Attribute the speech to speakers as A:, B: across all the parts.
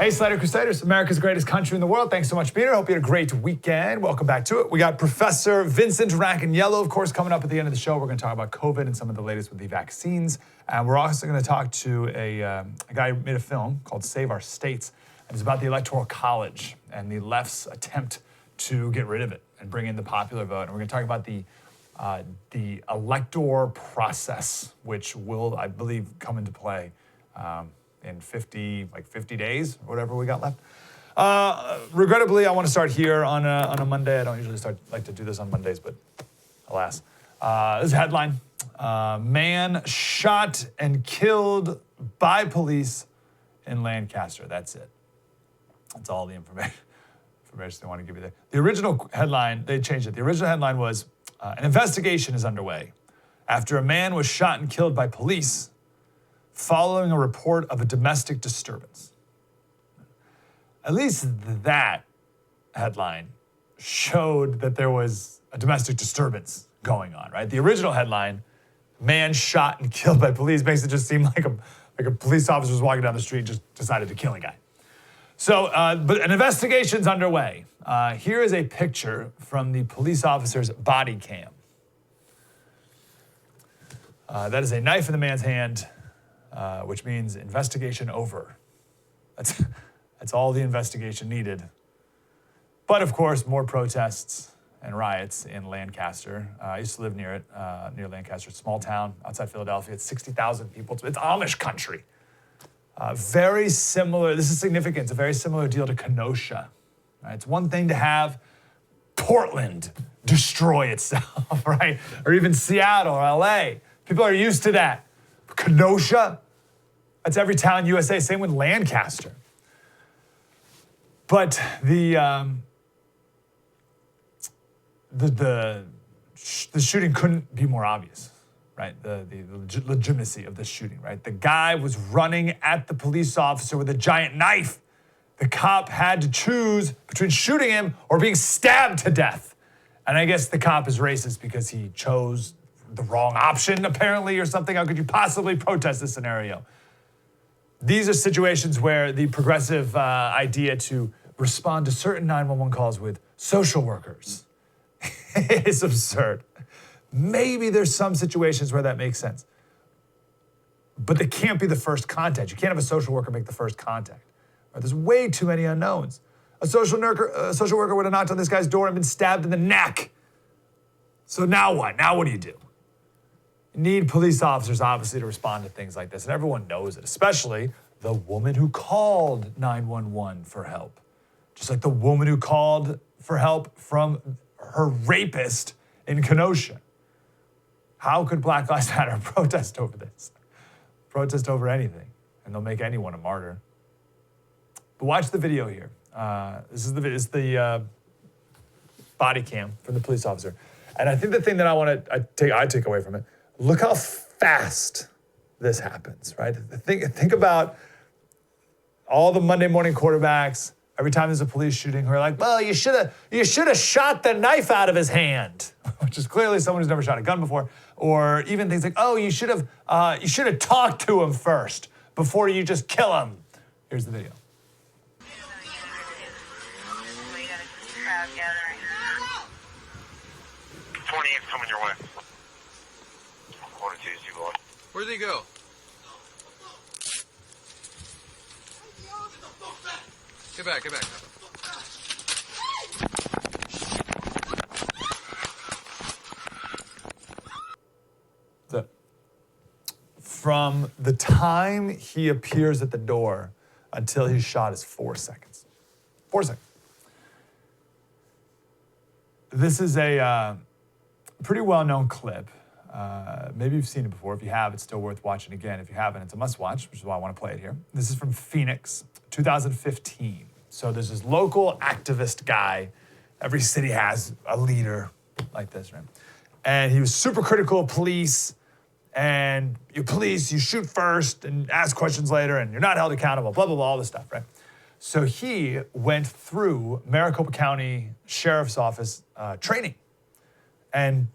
A: Hey, Slater Crusaders, America's greatest country in the world. Thanks so much for being here. Hope you had a great weekend. Welcome back to it. We got Professor Vincent Rancaniello, of course, coming up at the end of the show. We're going to talk about COVID and some of the latest with the vaccines. And we're also going to talk to a guy who made a film called Save Our States. And it's about the Electoral College and the left's attempt to get rid of it and bring in the popular vote. And we're going to talk about the electoral process, which will, I believe, come into play in 50 days, or whatever we got left. Regrettably, I want to start here on a Monday. I don't usually like to do this on Mondays, but alas. This is a headline. Man shot and killed by police in Lancaster. That's it. That's all the information they want to give you there. The original headline, they changed it. The original headline was, an investigation is underway after a man was shot and killed by police following a report of a domestic disturbance. At least that headline showed that there was a domestic disturbance going on, right? The original headline, man shot and killed by police, makes it just seem like a police officer was walking down the street and just decided to kill a guy. So, but an investigation's underway. Here is a picture from the police officer's body cam. That is a knife in the man's hand, which means investigation over. That's all the investigation needed. But of course, more protests and riots in Lancaster. I used to live near it, near Lancaster, small town outside Philadelphia. It's 60,000 people. It's Amish country. Very similar, this is significant, it's a very similar deal to Kenosha. Right? It's one thing to have Portland destroy itself, right? Or even Seattle or LA. People are used to that. Kenosha, that's every town in USA, same with Lancaster. But the shooting couldn't be more obvious, right? The legitimacy of this shooting, right? The guy was running at the police officer with a giant knife. The cop had to choose between shooting him or being stabbed to death. And I guess the cop is racist because he chose the wrong option, apparently, or something. How could you possibly protest this scenario? These are situations where the progressive idea to respond to certain 911 calls with social workers is absurd. Maybe there's some situations where that makes sense. But they can't be the first contact. You can't have a social worker make the first contact. Right? There's way too many unknowns. A social worker would have knocked on this guy's door and been stabbed in the neck. So now what? Now what do? You need police officers, obviously, to respond to things like this. And everyone knows it, especially the woman who called 911 for help. Just like the woman who called for help from her rapist in Kenosha. How could Black Lives Matter protest over this? Protest over anything, and they'll make anyone a martyr. But watch the video here. This is the body cam from the police officer. And I think the thing that I take away from it, look how fast this happens, right? Think about all the Monday morning quarterbacks, every time there's a police shooting, who are like, well, you should have shot the knife out of his hand, which is clearly someone who's never shot a gun before. Or even things like, oh, you should have talked to him first before you just kill him. Here's the video.
B: 28's coming your way.
C: Where'd they go? Get back, get back.
A: From the time he appears at the door until he's shot is 4 seconds. 4 seconds. This is a pretty well-known clip. Maybe you've seen it before. If you have, it's still worth watching again. If you haven't, it's a must-watch, which is why I want to play it here. This is from Phoenix, 2015. So there's this local activist guy. Every city has a leader like this, right? And he was super critical of police. And you shoot first and ask questions later, and you're not held accountable, blah, blah, blah, all this stuff, right? So he went through Maricopa County Sheriff's Office training and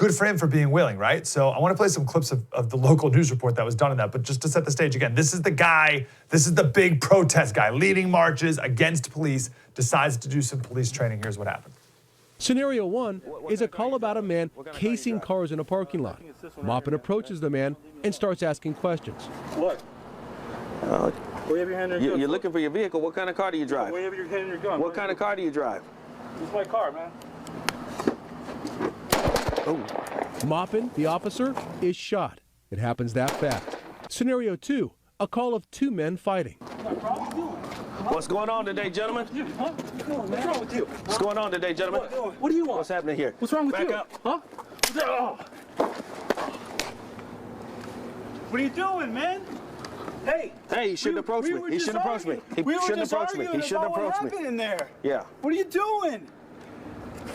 A: good for him for being willing, right? So I want to play some clips of the local news report that was done on that. But just to set the stage again, this is the guy, this is the big protest guy leading marches against police, decides to do some police training. Here's what happened.
D: Scenario 1 is a call about a man casing cars in a parking lot. Maupin approaches the man and starts asking questions.
E: What? Where you have your hand in your gun?
F: You're looking for your vehicle. What kind of car do you drive?
E: Where you have your hand in your gun?
F: What kind of car do you drive?
E: This is my car, man.
D: Maupin, the officer, is shot. It happens that fast. Scenario 2, a call of two men fighting.
F: What's going on today, gentlemen?
E: Huh? What's wrong with you?
F: What's going on today, gentlemen?
E: What do you want?
F: What's happening here?
E: What's wrong with
F: Back
E: you?
F: up.
E: Huh? What are you doing, man? Hey!
F: Hey, he shouldn't approach me. He shouldn't approach me. He shouldn't approach me. He shouldn't approach me.
E: What happened in there?
F: Yeah.
E: What are you doing?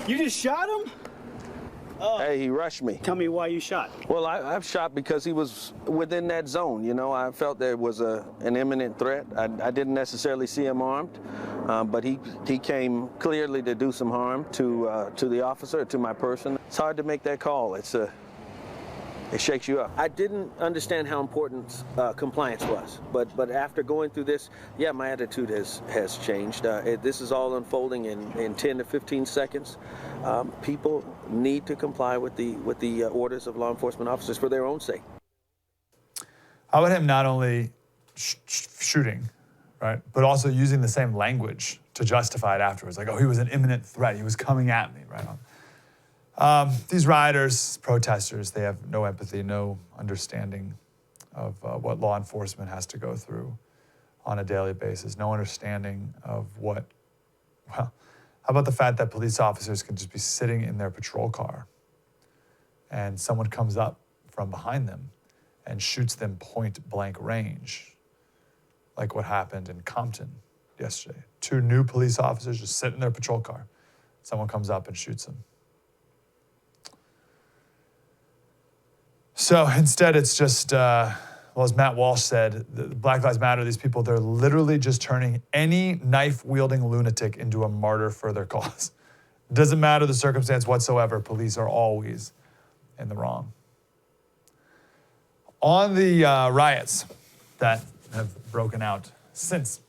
E: You just shot him?
F: Hey, he rushed me.
E: Tell me why you shot.
F: Well, I've shot because he was within that zone. You know, I felt there was an imminent threat. I didn't necessarily see him armed, but he came clearly to do some harm to the officer, to my person. It's hard to make that call. It shakes you up. I didn't understand how important compliance was, but after going through this, yeah, my attitude has changed. This is all unfolding in 10 to 15 seconds. People need to comply with the orders of law enforcement officers for their own sake.
A: How about him not only shooting, right, but also using the same language to justify it afterwards? Like, oh, he was an imminent threat. He was coming at me, right on. These rioters, protesters, they have no empathy, no understanding of what law enforcement has to go through on a daily basis, no understanding of well, how about the fact that police officers can just be sitting in their patrol car and someone comes up from behind them and shoots them point blank range, like what happened in Compton yesterday. 2 new police officers just sit in their patrol car. Someone comes up and shoots them. So instead, it's just, well, as Matt Walsh said, the Black Lives Matter, these people, they're literally just turning any knife-wielding lunatic into a martyr for their cause. Doesn't matter the circumstance whatsoever, police are always in the wrong. On the riots that have broken out since,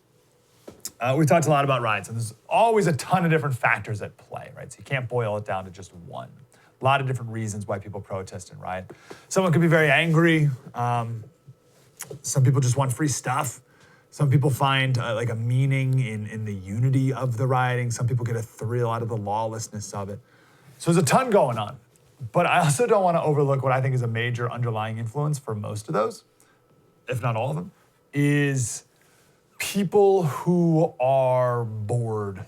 A: we talked a lot about riots, and there's always a ton of different factors at play, right? So you can't boil it down to just one. A lot of different reasons why people protest and riot. Someone could be very angry. Some people just want free stuff. Some people find like a meaning in the unity of the rioting. Some people get a thrill out of the lawlessness of it. So there's a ton going on. But I also don't want to overlook what I think is a major underlying influence for most of those, if not all of them, is people who are bored.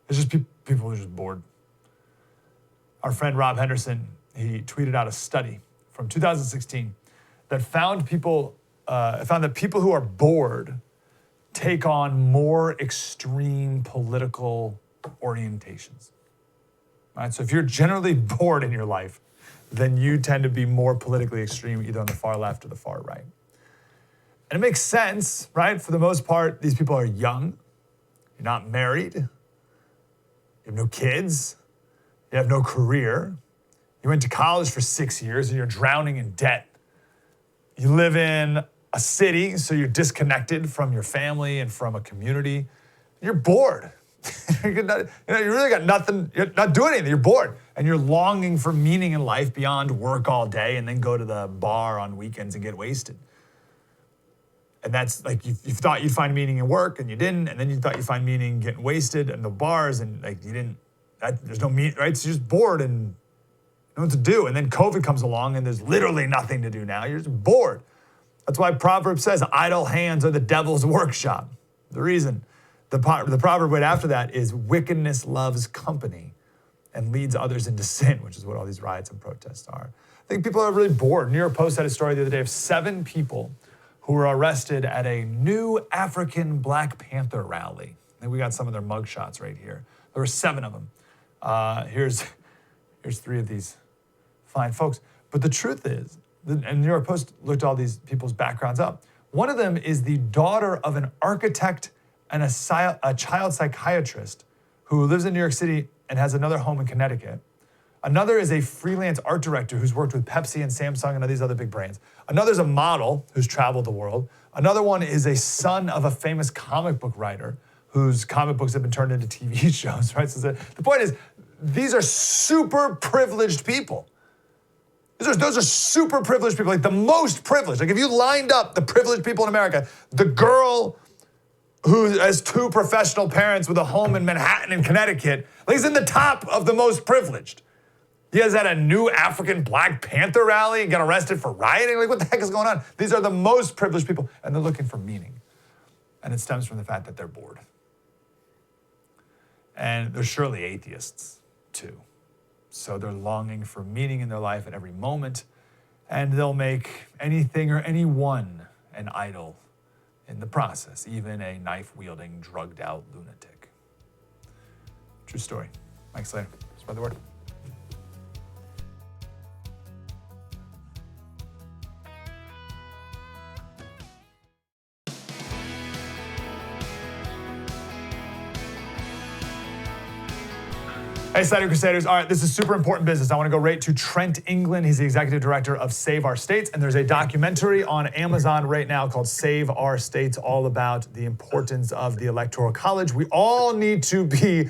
A: It's just people who are just bored. Our friend Rob Henderson, he tweeted out a study from 2016 that found that people who are bored take on more extreme political orientations. Right? So if you're generally bored in your life, then you tend to be more politically extreme, either on the far left or the far right. And it makes sense, right? For the most part, these people are young. You're not married. You have no kids. You have no career. You went to college for 6 years and you're drowning in debt. You live in a city, so you're disconnected from your family and from a community. You're bored. You really got nothing, you're not doing anything, you're bored. And you're longing for meaning in life beyond work all day and then go to the bar on weekends and get wasted. And that's like, you thought you'd find meaning in work and you didn't, and then you thought you'd find meaning getting wasted in the bars and like you didn't. There's no meat, right? So you're just bored and you know what to do. And then COVID comes along and there's literally nothing to do now. You're just bored. That's why Proverbs says idle hands are the devil's workshop. The reason. The proverb right after that is wickedness loves company and leads others into sin, which is what all these riots and protests are. I think people are really bored. New York Post had a story the other day of 7 people who were arrested at a new African Black Panther rally. I think we got some of their mugshots right here. There were 7 of them. Here's 3 of these fine folks. But the truth is, and New York Post looked all these people's backgrounds up. One of them is the daughter of an architect and a child psychiatrist who lives in New York City and has another home in Connecticut, Another is a freelance art director who's worked with Pepsi and Samsung and all these other big brands. Another's a model who's traveled the world. Another one is a son of a famous comic book writer whose comic books have been turned into TV shows, right? So the point is, these are super privileged people. Those are super privileged people, like the most privileged. Like if you lined up the privileged people in America, the girl who has two professional parents with a home in Manhattan and Connecticut, like he's in the top of the most privileged. He has at a new African Black Panther rally and got arrested for rioting. Like what the heck is going on? These are the most privileged people and they're looking for meaning. And it stems from the fact that they're bored. And they're surely atheists too. So they're longing for meaning in their life at every moment, and they'll make anything or anyone an idol in the process, even a knife-wielding, drugged-out lunatic. True story. Mike Slater, spread the word. Hey, Slater Crusaders. All right, this is super important business. I want to go right to Trent England. He's the executive director of Save Our States, and there's a documentary on Amazon right now called Save Our States, all about the importance of the Electoral College. We all need to be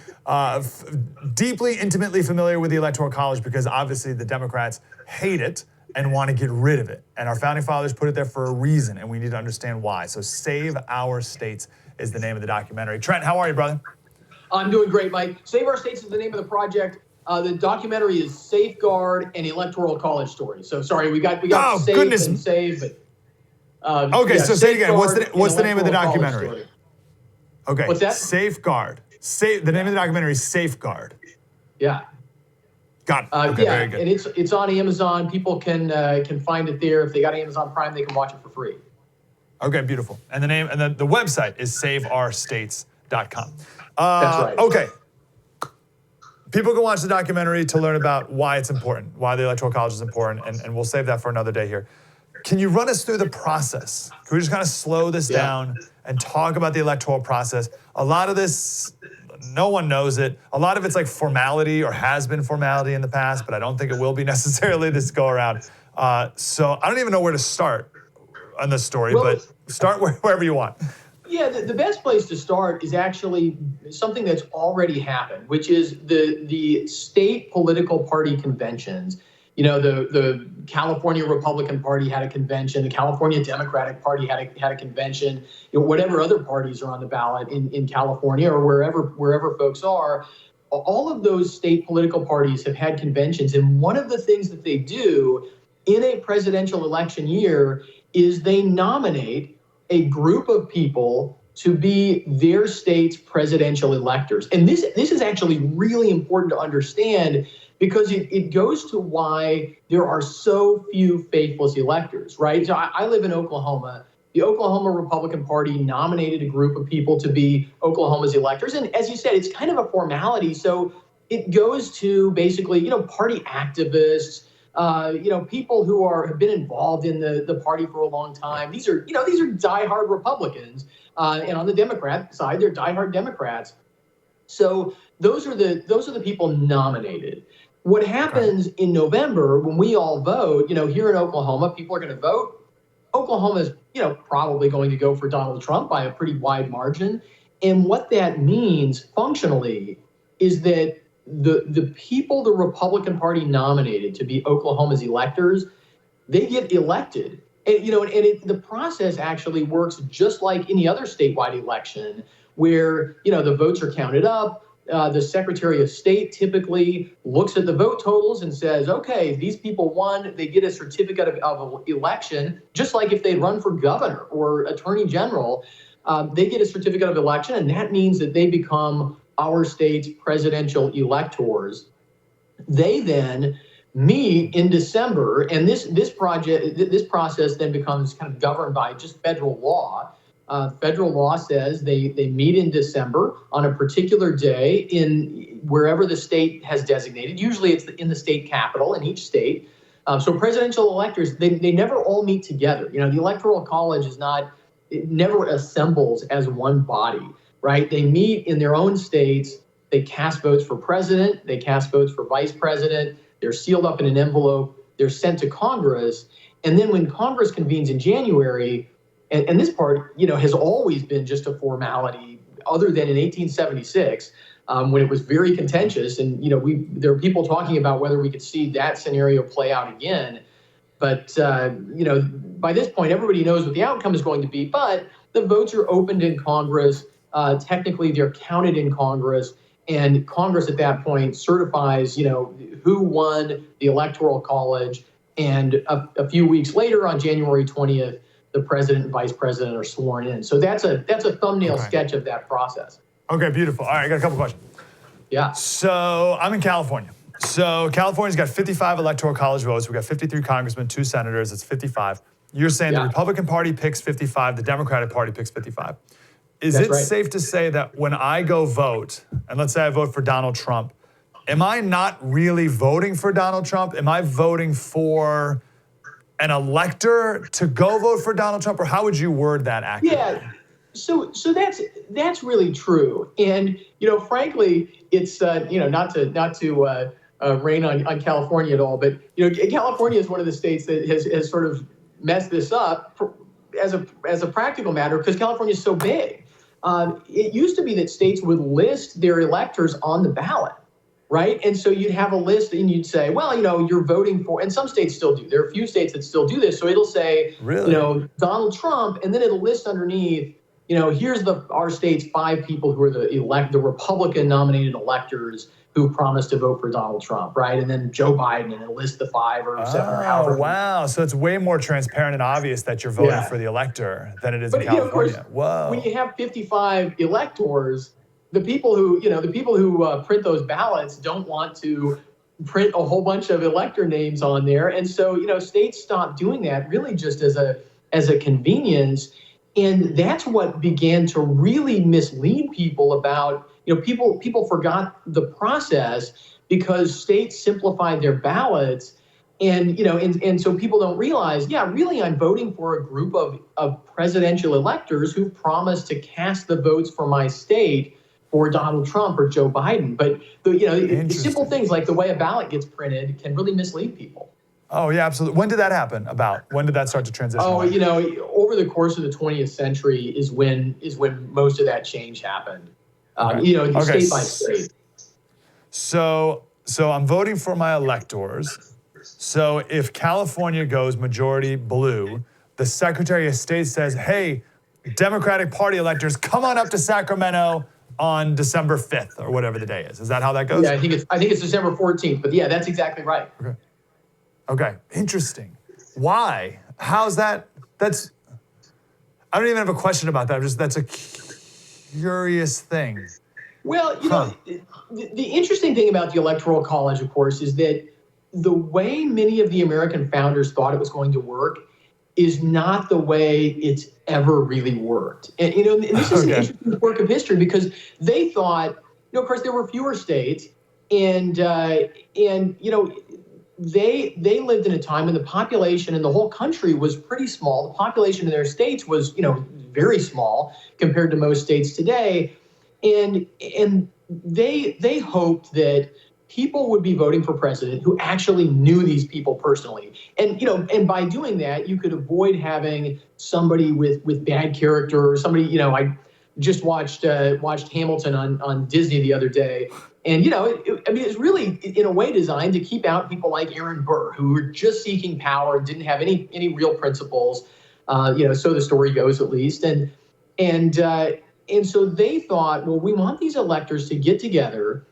A: deeply, intimately familiar with the Electoral College because obviously the Democrats hate it and want to get rid of it. And our founding fathers put it there for a reason, and we need to understand why. So Save Our States is the name of the documentary. Trent, how are you, brother?
G: I'm doing great, Mike. Save Our States is the name of the project. The documentary is Safeguard and Electoral College Story. So sorry, we got Save
A: goodness.
G: and Save. But,
A: okay, so say it again. What's the name of the documentary? Okay,
G: what's that?
A: Safeguard. The name of the documentary is Safeguard.
G: Yeah.
A: Got it. Okay,
G: yeah,
A: very good.
G: and it's on Amazon. People can find it there. If they got Amazon Prime, they can watch it for free.
A: Okay, beautiful. And the name and the website is saveourstates.com.
G: That's right.
A: Okay. People can watch the documentary to learn about why it's important, why the Electoral College is important, and we'll save that for another day here. Can you run us through the process? Can we just kind of slow this down and talk about the electoral process? A lot of this, no one knows it. A lot of it's like formality or has been formality in the past, but I don't think it will be necessarily this go around. So I don't even know where to start on this story, but start wherever you want.
G: Yeah, the best place to start is actually something that's already happened, which is the state political party conventions. You know, the California Republican Party had a convention, the California Democratic Party had a convention. You know, whatever other parties are on the ballot in California or wherever folks are, all of those state political parties have had conventions. And one of the things that they do in a presidential election year is they nominate a group of people to be their state's presidential electors. And this is actually really important to understand because it goes to why there are so few faithless electors, right? So I live in Oklahoma. The Oklahoma Republican Party nominated a group of people to be Oklahoma's electors. And as you said, it's kind of a formality. So it goes to basically, party activists, people who have been involved in the party for a long time. These are diehard Republicans, and on the Democrat side, they're diehard Democrats. So those are the people nominated. What happens in November when we all vote? Here in Oklahoma, people are going to vote. Oklahoma is, probably going to go for Donald Trump by a pretty wide margin, and what that means functionally is that the people the Republican Party nominated to be Oklahoma's electors, they get elected. And, the process actually works just like any other statewide election where, the votes are counted up. The Secretary of State typically looks at the vote totals and says, okay, these people won. They get a certificate of election, just like if they'd run for governor or attorney general. They get a certificate of election, and that means that they become our state's presidential electors. They then meet in December, and this process then becomes kind of governed by just federal law. Federal law says they meet in December on a particular day in wherever the state has designated. Usually it's in the state capital in each state. So presidential electors, they never all meet together. The Electoral College it never assembles as one body. Right? They meet in their own states They cast votes for president. They cast votes for vice president. They're sealed up in an envelope. They're sent to Congress. And then when Congress convenes in January, and this part, has always been just a formality, other than in 1876, when it was very contentious. And, there are people talking about whether we could see that scenario play out again. But, by this point, everybody knows what the outcome is going to be. But the votes are opened in Congress. Technically, they're counted in Congress. And Congress at that point certifies, who won the Electoral College. And a few weeks later, on January 20th, the president and vice president are sworn in. So that's a thumbnail sketch of that process.
A: Okay, beautiful. All right, I got a couple questions.
G: Yeah.
A: So I'm in California. So California's got 55 Electoral College votes. We got 53 congressmen, 2 senators. It's 55. You're saying the Republican Party picks 55, the Democratic Party picks 55. Is it safe to say that when I go vote, and let's say I vote for Donald Trump, am I not really voting for Donald Trump? Am I voting for an elector to go vote for Donald Trump? Or how would you word that accurately?
G: Yeah. So that's really true. And, frankly, it's, not to rain on California at all, but, California is one of the states that has sort of messed this up as a practical matter because California is so big. It used to be that states would list their electors on the ballot, right? And so you'd have a list and you'd say, well, you're voting for, and some states still do. There are a few states that still do this. So it'll say, Donald Trump, and then it'll list underneath, here's our state's 5 people who are the Republican nominated electors who promised to vote for Donald Trump, right? And then Joe Biden, and it'll list the 5 or 7 or however.
A: Oh, wow. So it's way more transparent and obvious that you're voting for the elector than it is in California.
G: Of course, when you have 55 electors, the people who print those ballots don't want to print a whole bunch of elector names on there. And so, states stopped doing that really just as a convenience. And that's what began to really mislead people about, people forgot the process because states simplified their ballots. And, and so people don't realize, really I'm voting for a group of presidential electors who promised to cast the votes for my state for Donald Trump or Joe Biden. But, the simple things like the way a ballot gets printed can really mislead people.
A: Oh, yeah, absolutely. When did that happen When did that start to transition?
G: Oh, over the course of the 20th century is when most of that change happened. State by state.
A: So I'm voting for my electors. So if California goes majority blue, the Secretary of State says, hey, Democratic Party electors, come on up to Sacramento on December 5th or whatever the day is. Is that how that goes?
G: Yeah, I think it's December 14th, but yeah, that's exactly right.
A: Okay, interesting. Why? How's that? I don't even have a question about that. That's a curious thing.
G: Well, the interesting thing about the Electoral College, of course, is that the way many of the American founders thought it was going to work is not the way it's ever really worked. And, and this is an interesting work of history because they thought, of course, there were fewer states and they lived in a time when the population in the whole country was pretty small. The population in their states was, very small compared to most states today. And they hoped that people would be voting for president who actually knew these people personally. And, and by doing that, you could avoid having somebody with bad character or somebody, I just watched Hamilton on Disney the other day. And, it's really, in a way, designed to keep out people like Aaron Burr, who were just seeking power and didn't have any real principles, so the story goes at least. And so they thought, well, we want these electors to get together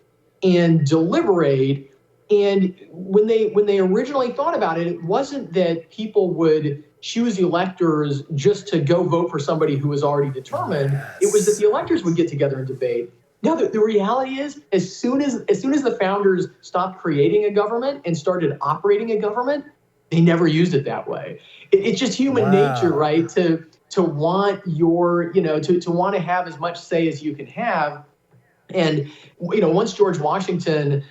G: and deliberate. And when they originally thought about it, it wasn't that people would choose electors just to go vote for somebody who was already determined. It was that the electors would get together and debate. Now, the reality is, as soon as the founders stopped creating a government and started operating a government, they never used it that way. It's just human nature, right? To want your, to want to have as much say as you can have. And, once George Washington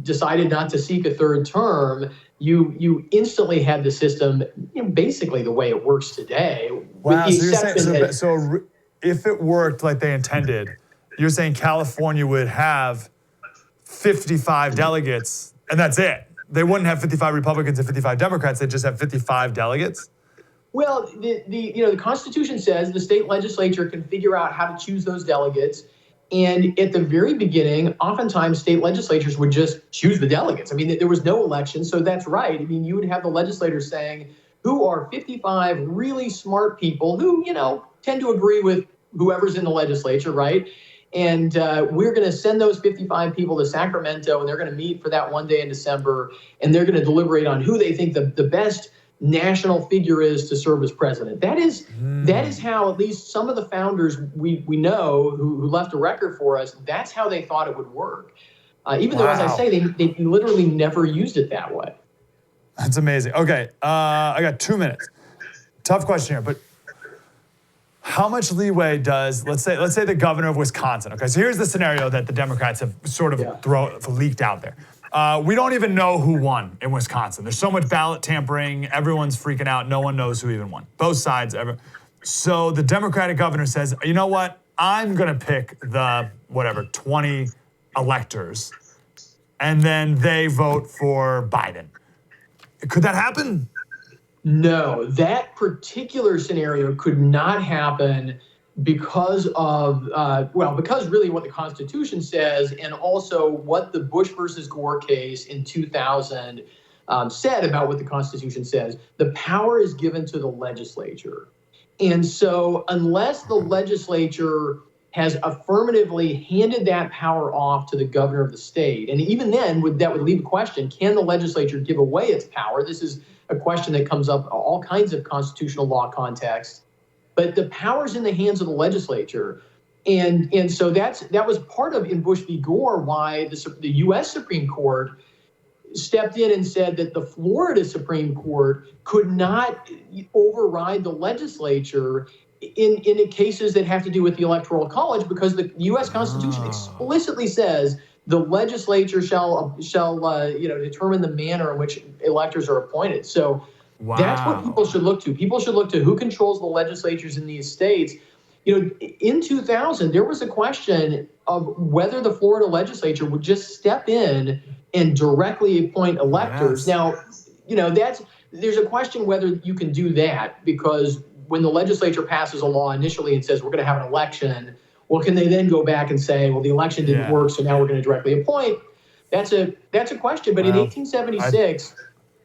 G: decided not to seek a third term, you instantly had the system, basically the way it works today.
A: Wow, so you're saying, so if it worked like they intended, you're saying California would have 55 delegates, and that's it. They wouldn't have 55 Republicans and 55 Democrats. They'd just have 55 delegates.
G: Well, the Constitution says the state legislature can figure out how to choose those delegates. And at the very beginning, oftentimes state legislatures would just choose the delegates. I mean, there was no election, so that's right. I mean, you would have the legislators saying, who are 55 really smart people who, tend to agree with whoever's in the legislature, right? And we're going to send those 55 people to Sacramento, and they're going to meet for that one day in December, and they're going to deliberate on who they think the best national figure is to serve as president. That is how at least some of the founders we know who left a record for us, that's how they thought it would work. Even though, as I say, they literally never used it that way.
A: That's amazing. Okay, I got 2 minutes. Tough question here, but how much leeway does, let's say the governor of Wisconsin, okay, so here's the scenario that the Democrats have sort of leaked out there. We don't even know who won in Wisconsin. There's so much ballot tampering, everyone's freaking out, no one knows who even won. Both sides, so the Democratic governor says, you know what, I'm gonna pick the, 20 electors, and then they vote for Biden. Could that happen?
G: No, that particular scenario could not happen because of, because really what the Constitution says, and also what the Bush versus Gore case in 2000 said about what the Constitution says. The power is given to the legislature. And so unless the legislature has affirmatively handed that power off to the governor of the state, and even then that would leave the question, can the legislature give away its power? This is a question that comes up in all kinds of constitutional law contexts. But the power's in the hands of the legislature. And so that was part of, in Bush v. Gore, why the U.S. Supreme Court stepped in and said that the Florida Supreme Court could not override the legislature in cases that have to do with the Electoral College, because the U.S. Constitution explicitly says the legislature shall determine the manner in which electors are appointed. So that's what people should look to. People should look to who controls the legislatures in these states. In 2000, there was a question of whether the Florida legislature would just step in and directly appoint electors. Yes. Now, there's a question whether you can do that, because when the legislature passes a law initially and says we're going to have an election, well, can they then go back and say, well, the election didn't work, so now we're going to directly appoint? That's a question. But in 1876,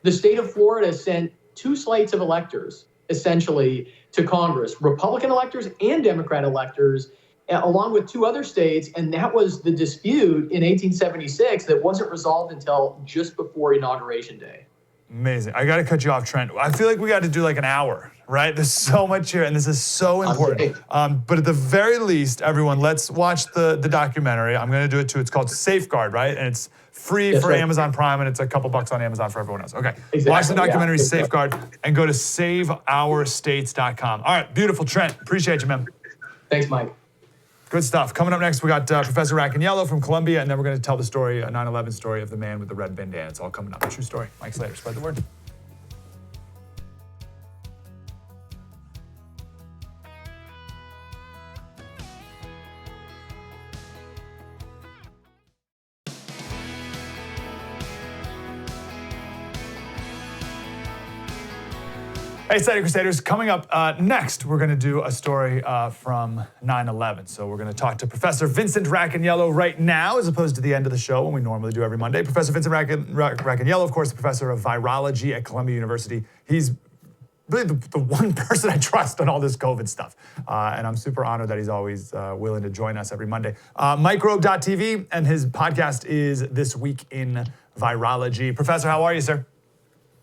G: the state of Florida sent 2 slates of electors, essentially, to Congress, Republican electors and Democrat electors, along with 2 other states. And that was the dispute in 1876 that wasn't resolved until just before Inauguration Day.
A: Amazing. I got to cut you off, Trent. I feel like we got to do like an hour, right? There's so much here, and this is so important. But at the very least, everyone, let's watch the documentary. I'm going to do it too. It's called Safeguard, right? And it's free for Amazon Prime, and it's a couple bucks on Amazon for everyone else. Okay. Exactly. Watch the documentary Safeguard and go to saveourstates.com. All right. Beautiful, Trent. Appreciate you, man.
G: Thanks, Mike.
A: Good stuff. Coming up next, we got Professor Rackaniello from Columbia, and then we're going to tell the story, a 9/11 story of the man with the red bandana. It's all coming up. A true story. Mike Slater, spread the word. Hey, Slater Crusaders, coming up next, we're going to do a story from 9/11. So we're going to talk to Professor Vincent Rackaniello right now, as opposed to the end of the show when we normally do every Monday. Professor Vincent Rackaniello, of course, the professor of virology at Columbia University. He's really the one person I trust on all this COVID stuff. And I'm super honored that he's always willing to join us every Monday. Microbe.tv, and his podcast is This Week in Virology. Professor, how are you, sir?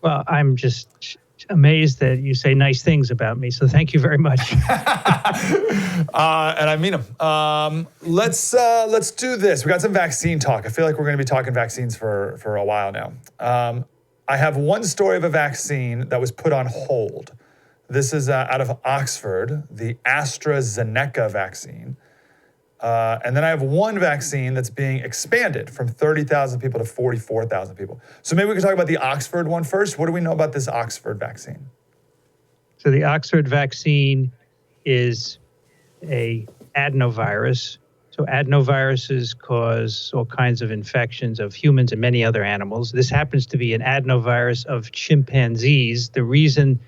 H: Well, I'm just amazed that you say nice things about me, so thank you very much.
A: And I mean them. Let's do this. We got some vaccine talk. I feel like we're going to be talking vaccines for a while now. I have one story of a vaccine that was put on hold. This is out of Oxford, the AstraZeneca vaccine. And then I have one vaccine that's being expanded from 30,000 people to 44,000 people. So maybe we can talk about the Oxford one first. What do we know about this Oxford vaccine?
H: So the Oxford vaccine is a adenovirus. So So adenoviruses cause all kinds of infections of humans and many other animals. This happens to be an adenovirus of chimpanzees. The reason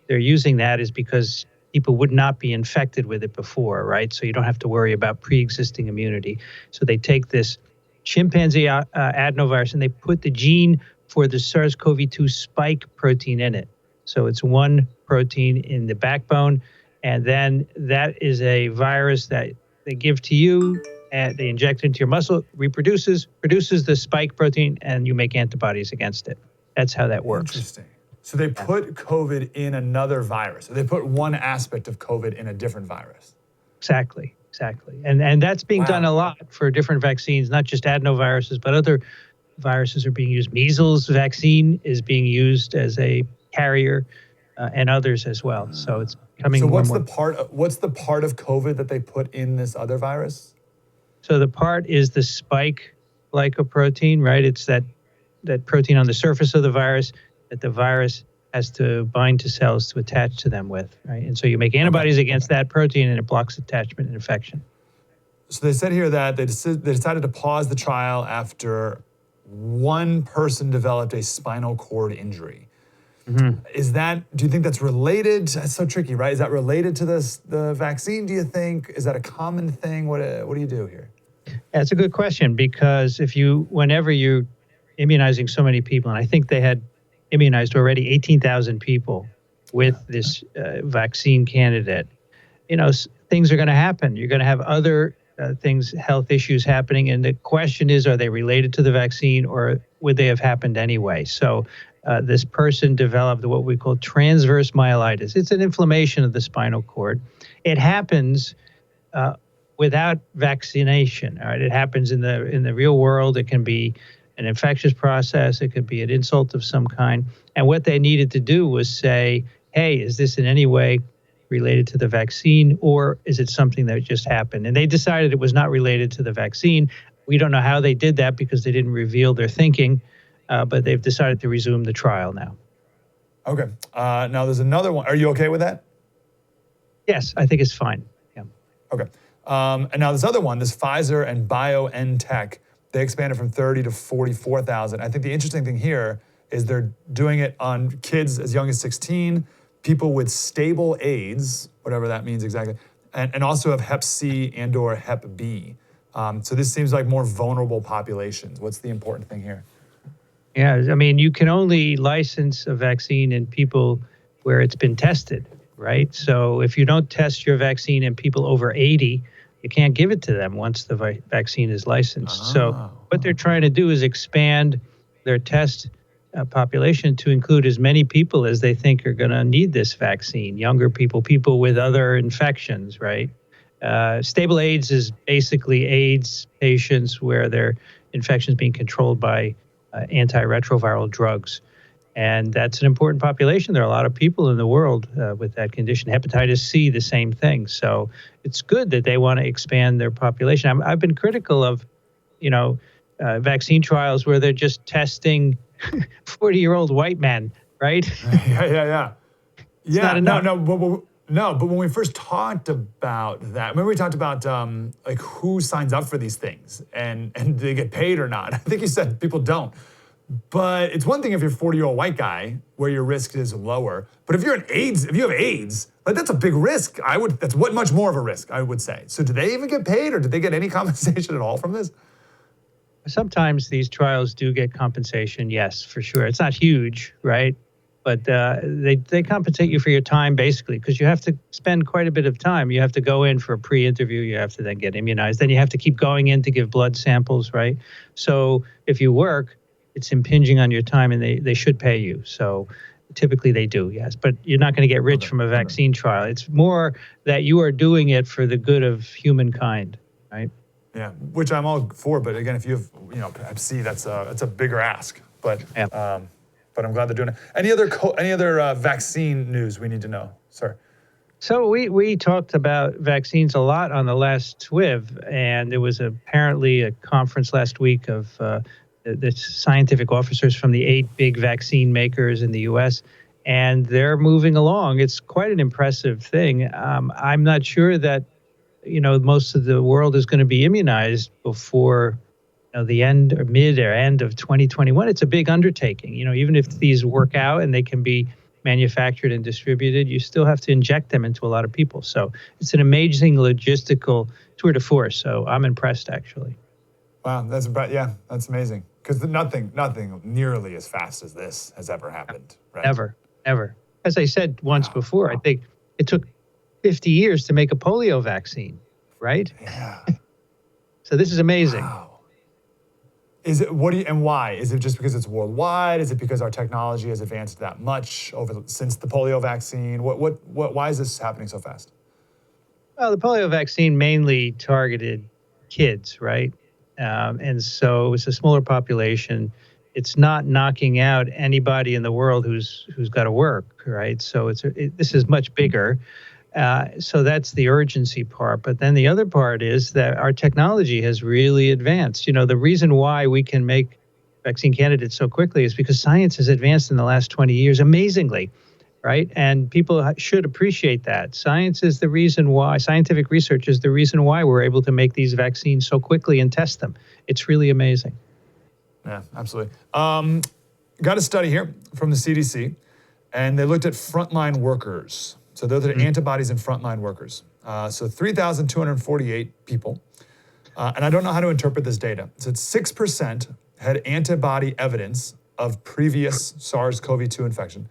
H: they're using that is because people would not be infected with it before, right? So you don't have to worry about pre-existing immunity. So they take this chimpanzee adenovirus and they put the gene for the SARS-CoV-2 spike protein in it. So it's one protein in the backbone, and then that is a virus that they give to you, and they inject into your muscle, produces the spike protein, and you make antibodies against it. That's how that works.
A: Interesting. So they put COVID in another virus. They put one aspect of COVID in a different virus.
H: Exactly. And that's being done a lot for different vaccines, not just adenoviruses, but other viruses are being used. Measles vaccine is being used as a carrier, and others as well. So it's coming.
A: So
H: what's
A: the part of COVID that they put in this other virus?
H: So the part is the spike glycoprotein, right? It's that protein on the surface of the virus that the virus has to bind to cells to attach to them with, right? And so you make antibodies against that protein, and it blocks attachment and infection.
A: So they said here that they decided to pause the trial after one person developed a spinal cord injury. Mm-hmm. Do you think that's related? That's so tricky, right? Is that related to the vaccine, do you think? Is that a common thing? What do you do here?
H: Yeah, it's a good question, because whenever you're immunizing so many people, and I think they had immunized already 18,000 people with this vaccine candidate, things are going to happen. You're going to have other things, health issues happening. And the question is, are they related to the vaccine, or would they have happened anyway? So this person developed what we call transverse myelitis. It's an inflammation of the spinal cord. It happens without vaccination. All right, it happens in the real world. It can be an infectious process. It could be an insult of some kind. And what they needed to do was say, hey, is this in any way related to the vaccine, or is it something that just happened? And they decided it was not related to the vaccine. We don't know how they did that because they didn't reveal their thinking, but they've decided to resume the trial now.
A: Okay. Now there's another one. Are you okay with that?
H: Yes, I think it's fine. Yeah.
A: Okay. And now this other one, this Pfizer and BioNTech, they expanded from 30 to 44,000. I think the interesting thing here is they're doing it on kids as young as 16, people with stable AIDS, whatever that means exactly, and also have Hep C and or Hep B. So this seems like more vulnerable populations. What's the important thing here?
H: Yeah, I mean, you can only license a vaccine in people where it's been tested, right? So if you don't test your vaccine in people over 80, you can't give it to them once the vaccine is licensed. So what they're trying to do is expand their test population to include as many people as they think are going to need this vaccine. Younger people, people with other infections, right? Stable AIDS is basically AIDS patients where their infection is being controlled by antiretroviral drugs. And that's an important population. There are a lot of people in the world with that condition. Hepatitis C, the same thing. So it's good that they want to expand their population. I've been critical of, vaccine trials where they're just testing 40-year-old white men, right?
A: Yeah.
H: Not enough.
A: But when we first talked about that, remember we talked about like who signs up for these things and do they get paid or not? I think you said people don't. But it's one thing if you're a 40-year-old white guy where your risk is lower. But if you have AIDS, like that's a big risk. That's much more of a risk, I would say. So do they even get paid, or do they get any compensation at all from this?
H: Sometimes these trials do get compensation, yes, for sure. It's not huge, right? But they compensate you for your time, basically, because you have to spend quite a bit of time. You have to go in for a pre-interview. You have to then get immunized. Then you have to keep going in to give blood samples, right? So if you work, it's impinging on your time, and they should pay you. So typically they do, yes. But you're not going to get rich from a vaccine trial. It's more that you are doing it for the good of humankind, right?
A: Yeah, which I'm all for. But again, if you have, Hep C, that's a bigger ask. But but I'm glad they're doing it. Any other vaccine news we need to know, sir?
H: So we talked about vaccines a lot on the last SWIV, and there was apparently a conference last week of the scientific officers from the 8 big vaccine makers in the U.S., and they're moving along. It's quite an impressive thing. I'm not sure that most of the world is going to be immunized before the end or mid or end of 2021. It's a big undertaking. Even if these work out and they can be manufactured and distributed, you still have to inject them into a lot of people. So it's an amazing logistical tour de force. So I'm impressed, actually.
A: Wow, that's amazing. Because nothing nearly as fast as this has ever happened. Right?
H: Never. As I said once before, I think it took 50 years to make a polio vaccine, right?
A: Yeah.
H: So this is amazing.
A: Wow. Is it and why? Is it just because it's worldwide? Is it because our technology has advanced that much since the polio vaccine? Why is this happening so fast?
H: Well, the polio vaccine mainly targeted kids, right? And so it's a smaller population. It's not knocking out anybody in the world who's got to work, right? So this is much bigger. So that's the urgency part. But then the other part is that our technology has really advanced. The reason why we can make vaccine candidates so quickly is because science has advanced in the last 20 years amazingly, right? And people should appreciate that. Scientific research is the reason why we're able to make these vaccines so quickly and test them. It's really amazing.
A: Yeah, absolutely. Got a study here from the CDC, and they looked at frontline workers. So those are the antibodies in frontline workers. So 3,248 people. And I don't know how to interpret this data. So it's 6% had antibody evidence of previous SARS-CoV-2 infection.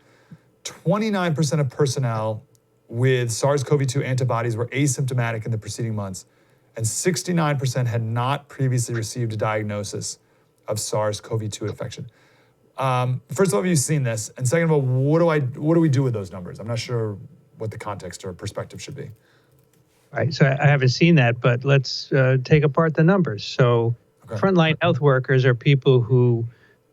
A: 29% of personnel with SARS-CoV-2 antibodies were asymptomatic in the preceding months, and 69% had not previously received a diagnosis of SARS-CoV-2 infection. First of all, have you seen this? And second of all, what do we do with those numbers? I'm not sure what the context or perspective should be.
H: Right. So I haven't seen that, but let's take apart the numbers. So frontline health workers are people who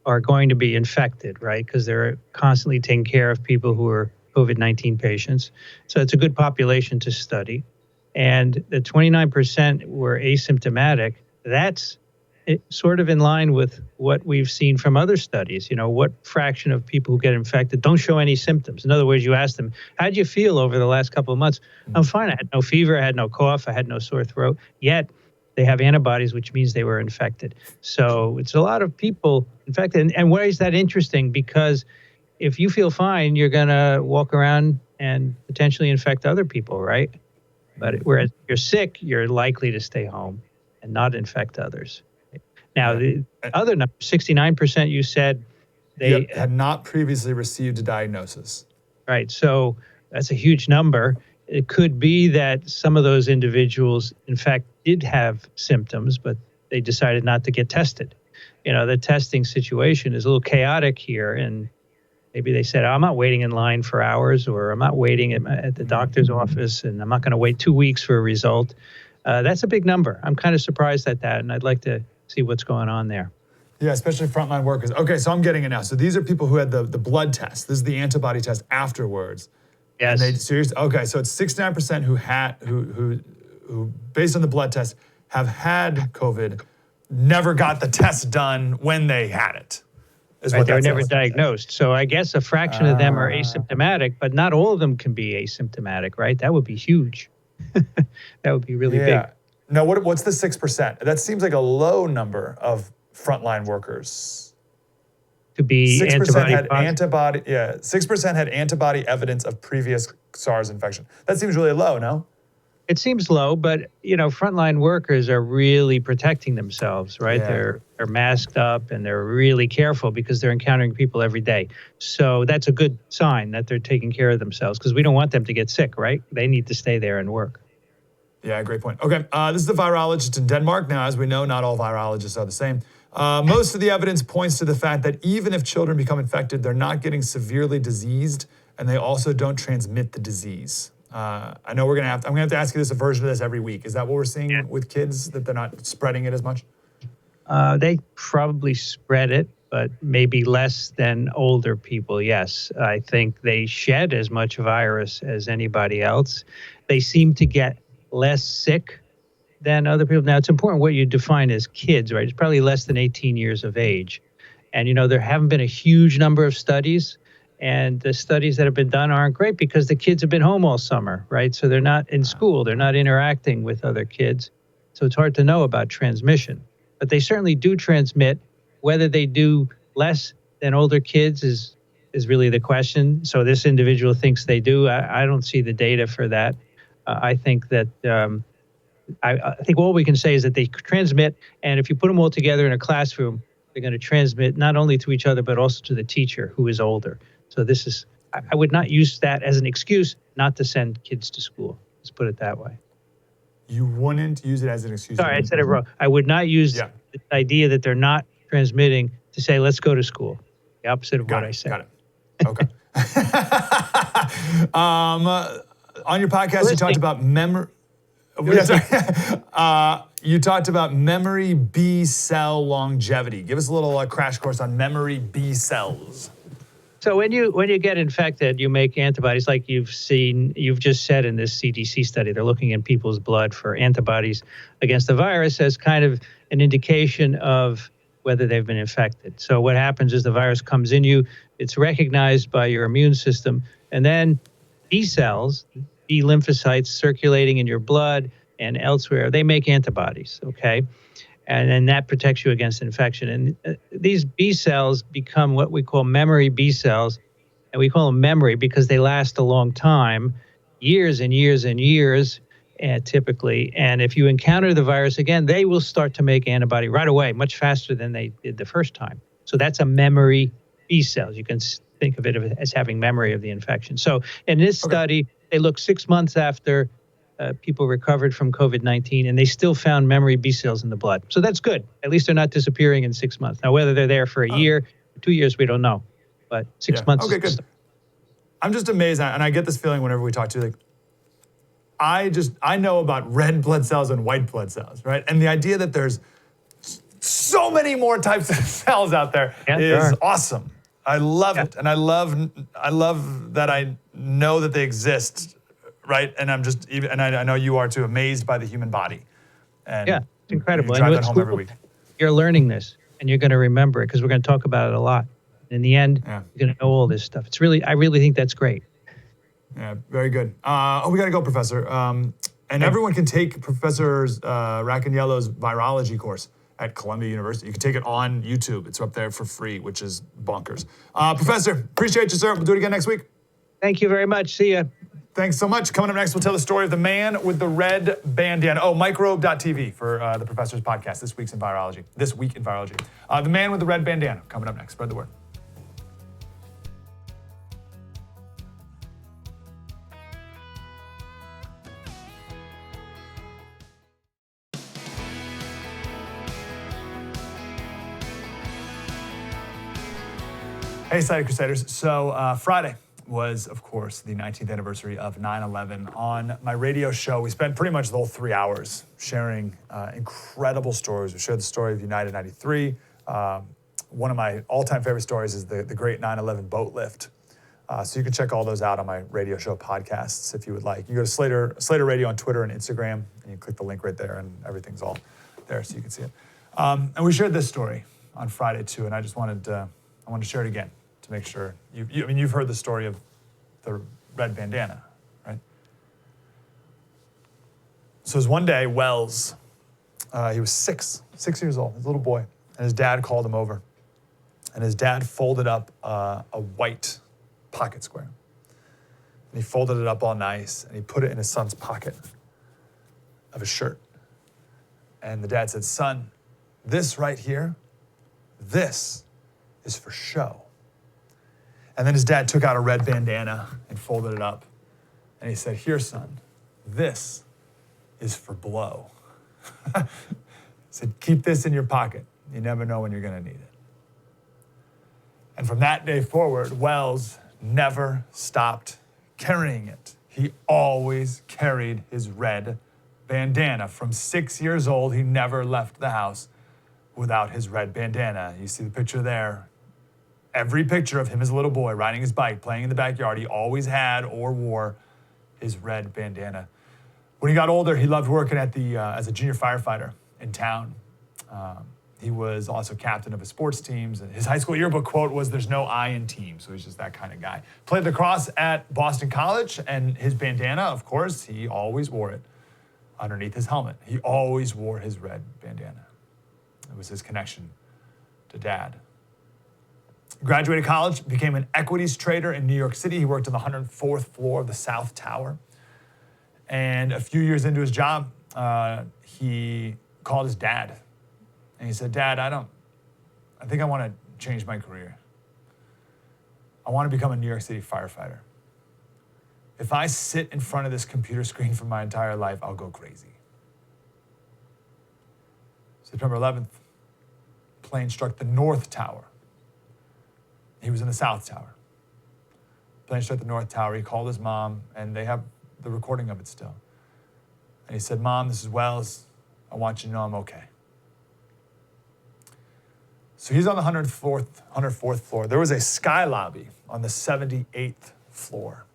H: are going to be infected, right? Because they're constantly taking care of people who are COVID-19 patients. So it's a good population to study. And the 29% were asymptomatic. That's sort of in line with what we've seen from other studies. What fraction of people who get infected don't show any symptoms? In other words, you ask them, how did you feel over the last couple of months? I'm fine. I had no fever. I had no cough. I had no sore throat. Yet they have antibodies, which means they were infected. So it's a lot of people infected. And why is that interesting? Because if you feel fine, you're going to walk around and potentially infect other people, right? But whereas if you're sick, you're likely to stay home and not infect others. Now, the other number, 69%, you said they
A: had not previously received a diagnosis.
H: Right. So that's a huge number. It could be that some of those individuals, in fact, did have symptoms, but they decided not to get tested. The testing situation is a little chaotic here. And maybe they said, I'm not waiting in line for hours, or I'm not waiting at the doctor's office, and I'm not going to wait 2 weeks for a result. That's a big number. I'm kind of surprised at that, and I'd like to see what's going on there.
A: Yeah, especially frontline workers. Okay, so I'm getting it now. So these are people who had the blood test. This is the antibody test afterwards.
H: Yes.
A: And okay, so it's 69% who based on the blood test have had COVID, never got the test done when they had it.
H: Right, they were never diagnosed. So I guess a fraction of them are asymptomatic, but not all of them can be asymptomatic, right? That would be huge. That would be really big.
A: Now, what's the 6%? That seems like a low number of frontline workers.
H: To be
A: 6% had antibody. Yeah, 6% had antibody evidence of previous SARS infection. That seems really low, no?
H: It seems low, but frontline workers are really protecting themselves, right?
A: Yeah.
H: They're masked up and they're really careful because they're encountering people every day. So that's a good sign that they're taking care of themselves, because we don't want them to get sick, right? They need to stay there and work.
A: Yeah, great point. Okay, this is a virologist in Denmark. Now, as we know, not all virologists are the same. Most of the evidence points to the fact that even if children become infected, they're not getting severely diseased, and they also don't transmit the disease. I know I'm going to have to ask you a version of this every week. Is that what we're seeing with kids, that they're not spreading it as much?
H: They probably spread it, but maybe less than older people, yes. I think they shed as much virus as anybody else. They seem to get less sick than other people. Now, it's important what you define as kids, right? It's probably less than 18 years of age. And, there haven't been a huge number of studies. And the studies that have been done aren't great because the kids have been home all summer, right? So they're not in school, they're not interacting with other kids. So it's hard to know about transmission. But they certainly do transmit. Whether they do less than older kids is really the question. So this individual thinks they do. I don't see the data for that. I think that I think all we can say is that they transmit, and if you put them all together in a classroom, they're going to transmit not only to each other but also to the teacher who is older. So this is I would not use that as an excuse not to send kids to school. Let's put it that way.
A: You wouldn't use it as an excuse.
H: Sorry, I said it wrong. I would not use the idea that they're not transmitting to say, let's go to school. The opposite of what I said.
A: Got it. Okay. On your podcast, you talked about memory. You talked about memory B cell longevity. Give us a little crash course on memory B cells.
H: So when you get infected, you make antibodies like you've just said in this CDC study. They're looking in people's blood for antibodies against the virus as kind of an indication of whether they've been infected. So what happens is the virus comes in you, it's recognized by your immune system, and then B cells, B lymphocytes circulating in your blood and elsewhere, they make antibodies, okay? And then that protects you against infection. And these B cells become what we call memory B cells. And we call them memory because they last a long time, years and years and years, typically. And if you encounter the virus again, they will start to make antibody right away, much faster than they did the first time. So that's a memory B cells. You can think of it as having memory of the infection. So in this study, they looked 6 months after people recovered from COVID-19, and they still found memory B cells in the blood. So that's good. At least they're not disappearing in 6 months. Now, whether they're there for a year, 2 years, we don't know. But 6 months.
A: Okay, good. I'm just amazed, and I get this feeling whenever we talk to you, like, I know about red blood cells and white blood cells, right? And the idea that there's so many more types of cells out there is awesome. I love it, and I love that I know that they exist, right? And I know you are too, amazed by the human body. And
H: it's incredible.
A: You drive that home every week.
H: You're learning this, and you're going to remember it because we're going to talk about it a lot. In the end, you're going to know all this stuff. I really think that's great.
A: Yeah, very good. We got to go, Professor. And everyone can take Professor Raccaniello's virology course at Columbia University. You can take it on YouTube. It's up there for free, which is bonkers. Professor, appreciate you, sir. We'll do it again next week.
H: Thank you very much. See ya.
A: Thanks so much. Coming up next, we'll tell the story of the man with the red bandana. Microbe.tv for the professor's podcast, This Week in Virology. The man with the red bandana, coming up next. Spread the word. Hey, Slater Crusaders. So Friday was, of course, the 19th anniversary of 9/11. On my radio show, we spent pretty much the whole 3 hours sharing incredible stories. We shared the story of United 93. One of my all-time favorite stories is the great 9/11 boat lift. So you can check all those out on my radio show podcasts if you would like. You go to Slater Radio on Twitter and Instagram, and you click the link right there, and everything's all there so you can see it. And we shared this story on Friday too, and I just wanted to share it again to make sure you've heard the story of the red bandana, right? So it was one day, Wells, he was six years old, his little boy, and his dad called him over, and his dad folded up a white pocket square, and he folded it up all nice, and he put it in his son's pocket of his shirt, and the dad said, "Son, this right here, this is for show." And then his dad took out a red bandana and folded it up. And he said, "Here, son, this is for blow." He said, "Keep this in your pocket. You never know when you're going to need it." And from that day forward, Wells never stopped carrying it. He always carried his red bandana. From 6 years old, he never left the house without his red bandana. You see the picture there. Every picture of him as a little boy riding his bike, playing in the backyard, he always had or wore his red bandana. When he got older, he loved working at as a junior firefighter in town. He was also captain of his sports teams. And his high school yearbook quote was, "There's no I in team." So he's just that kind of guy. Played lacrosse at Boston College, and his bandana, of course, he always wore it underneath his helmet. He always wore his red bandana. It was his connection to Dad. Graduated college, became an equities trader in New York City. He worked on the 104th floor of the South Tower. And a few years into his job, he called his dad. And he said, "Dad, I think I want to change my career. I want to become a New York City firefighter. If I sit in front of this computer screen for my entire life, I'll go crazy." September 11th, plane struck the North Tower. He was in the South Tower. Plane struck the North Tower. He called his mom, and they have the recording of it still. And he said, "Mom, this is Wells. I want you to know I'm okay." So he's on the 104th floor. There was a sky lobby on the 78th floor.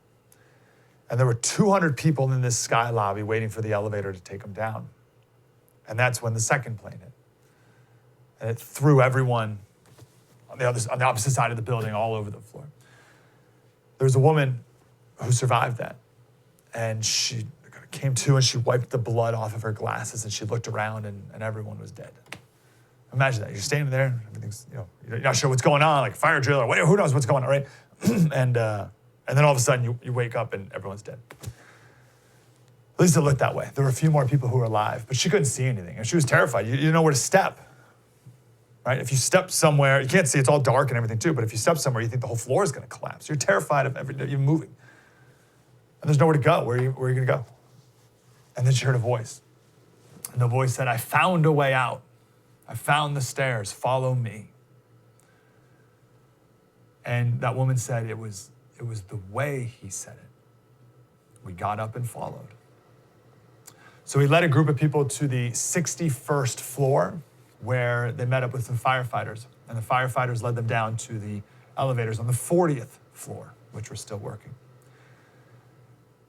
A: And there were 200 people in this sky lobby waiting for the elevator to take him down. And that's when the second plane hit. And it threw everyone on the opposite side of the building all over the floor. There was a woman who survived that. And she came to and she wiped the blood off of her glasses and she looked around and everyone was dead. Imagine that. You're standing there, everything's, you're not sure what's going on, like fire drill or who knows what's going on, right? and then all of a sudden you wake up and everyone's dead. At least it looked that way. There were a few more people who were alive, but she couldn't see anything. And she was terrified. You didn't know where to step, right? If you step somewhere, you can't see, it's all dark and everything too, but if you step somewhere, you think the whole floor is going to collapse. You're terrified of you moving. And there's nowhere to go. Where are you going to go? And then she heard a voice. And the voice said, "I found a way out. I found the stairs. Follow me." And that woman said it was the way he said it. We got up and followed. So he led a group of people to the 61st floor where they met up with some firefighters. And the firefighters led them down to the elevators on the 40th floor, which were still working.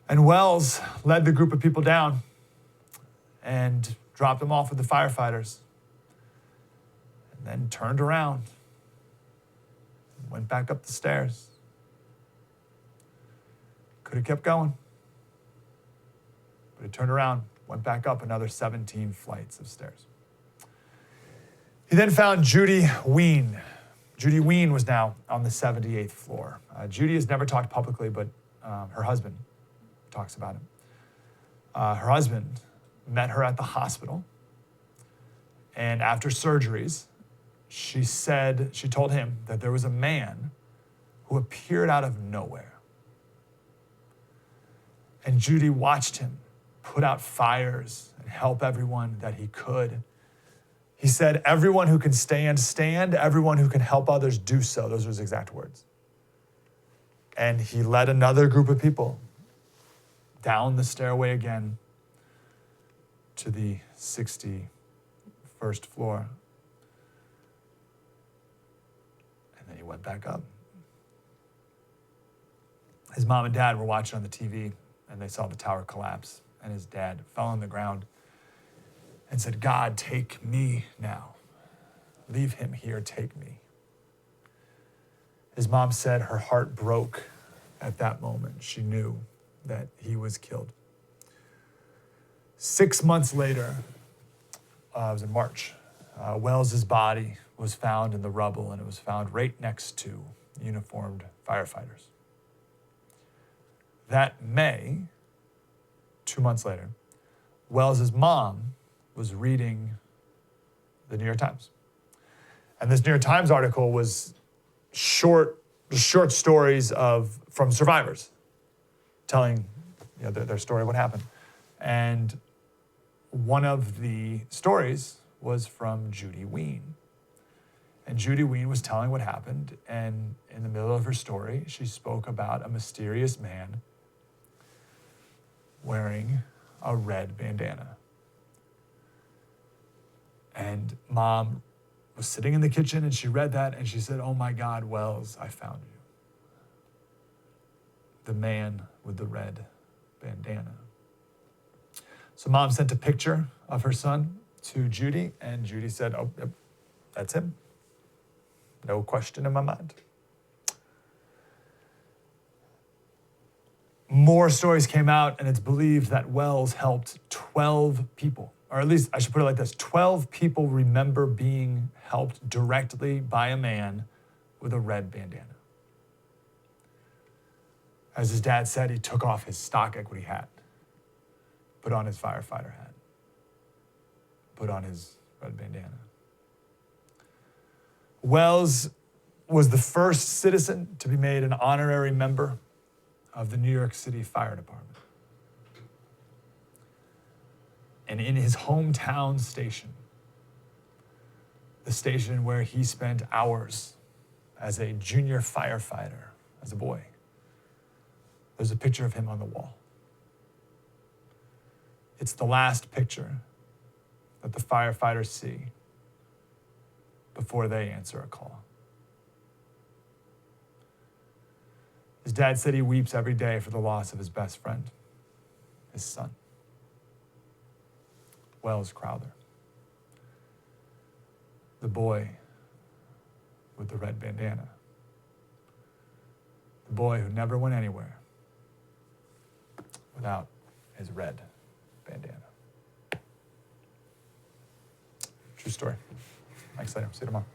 A: And Wells led the group of people down and dropped them off with the firefighters. And then turned around, went back up the stairs. Could have kept going, but he turned around, went back up another 17 flights of stairs. He then found Judy Ween. Judy Ween was now on the 78th floor. Judy has never talked publicly, but her husband talks about him. Her husband met her at the hospital, and after surgeries, she told him that there was a man who appeared out of nowhere. And Judy watched him put out fires and help everyone that he could. He said, "Everyone who can stand, stand. Everyone who can help others, do so." Those are his exact words. And he led another group of people down the stairway again to the 61st floor. And then he went back up. His mom and dad were watching on the TV, and they saw the tower collapse. And his dad fell on the ground and said, "God, take me now. Leave him here, take me." His mom said her heart broke at that moment. She knew that he was killed. 6 months later, it was in March, Wells's body was found in the rubble, and it was found right next to uniformed firefighters. That May, 2 months later, Wells's mom was reading the New York Times. And this New York Times article was short stories from survivors telling their story of what happened. And one of the stories was from Judy Ween. And Judy Ween was telling what happened, and in the middle of her story, she spoke about a mysterious man wearing a red bandana. And Mom was sitting in the kitchen and she read that and she said, "Oh my God, Wells, I found you. The man with the red bandana." So Mom sent a picture of her son to Judy, and Judy said, "Oh, yep, That's him. No question in my mind. More stories came out, and it's believed that Wells helped 12 people, or at least I should put it like this: 12 people remember being helped directly by a man with a red bandana. As his dad said, he took off his stock equity hat, put on his firefighter hat, put on his red bandana. Wells was the first citizen to be made an honorary member of the New York City Fire Department. And in his hometown station, the station where he spent hours as a junior firefighter, as a boy, there's a picture of him on the wall. It's the last picture that the firefighters see before they answer a call. His dad said he weeps every day for the loss of his best friend, his son, Wells Crowther, the boy with the red bandana, the boy who never went anywhere without his red bandana. True story. Thanks, Slater. See you tomorrow.